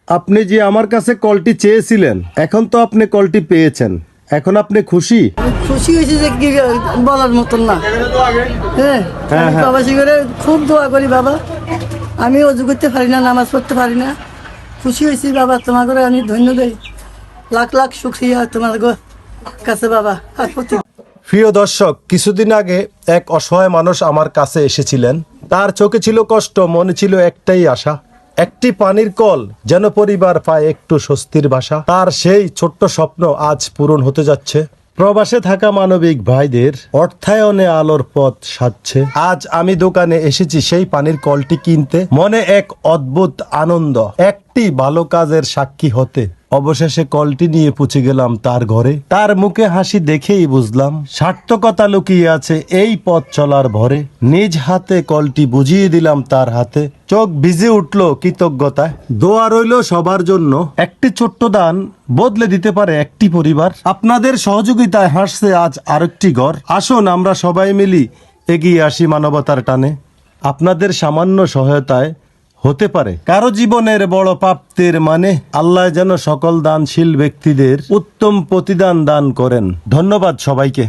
আপনি যে আমার কাছে কলটি চেয়েছিলেন, এখন তো আপনি কলটি পেয়েছেন, এখন আপনি খুশি? খুশি হয়েছি যে কি বলার মতন না। হ্যাঁ, হ্যাঁ, আমি হ্যাঁ। প্রবাসী করে খুব দোয়া করি বাবা। আমি অজু করতে পারি না, নামাজ পড়তে পারি না। খুশি হয়েছি বাবা, তোমার করে আমি ধন্য দেই। লাখ লাখ শুক্রিয়া তোমার কাছে বাবা। আর প্রতি প্রিয় দর্শক, কিছুদিন আগে এক অসহায় মানুষ আমার কাছে এসেছিলেন। তার চোখে ছিল কষ্ট, মনে ছিল একটাই আশা, একটি পানির কল, যেন পরিবার পায় একটু স্বস্তির ভাষা। তার সেই ছোট্ট স্বপ্ন আজ পূরণ হতে যাচ্ছে। প্রবাসে থাকা মানবিক ভাইদের অর্থায়নে আলোর পথ সাজছে। আজ আমি দোকানে এসেছি সেই পানির কলটি কিনতে, মনে এক অদ্ভুত আনন্দ, একটি ভালো কাজের সাক্ষী হতে। অবশেষে কলটি নিয়ে পৌঁছে গেলাম তার ঘরে। তার মুখে হাসি দেখেই বুঝলাম সার্থকতা লুকিয়ে আছে এই পথ চলার ভরে। নিজ হাতে কলটি বুঝিয়ে দিলাম তার হাতে, চোখ ভিজে উঠল কৃতজ্ঞতায়। দোয়া রইল সবার জন্য, একটি ছোট্ট দান বদলে দিতে পারে একটি পরিবার। আপনাদের সহযোগিতায় হাসছে আজ আরেকটি ঘর। আসুন আমরা সবাই মিলি এগিয়ে আসি মানবতার টানে। আপনাদের সামান্য সহায়তায় হতে পারে কারো জীবনের বড় প্রাপ্তির মানে। আল্লাহ যেন সকল দানশীল ব্যক্তিদের উত্তম প্রতিদান দান করেন। ধন্যবাদ সবাইকে।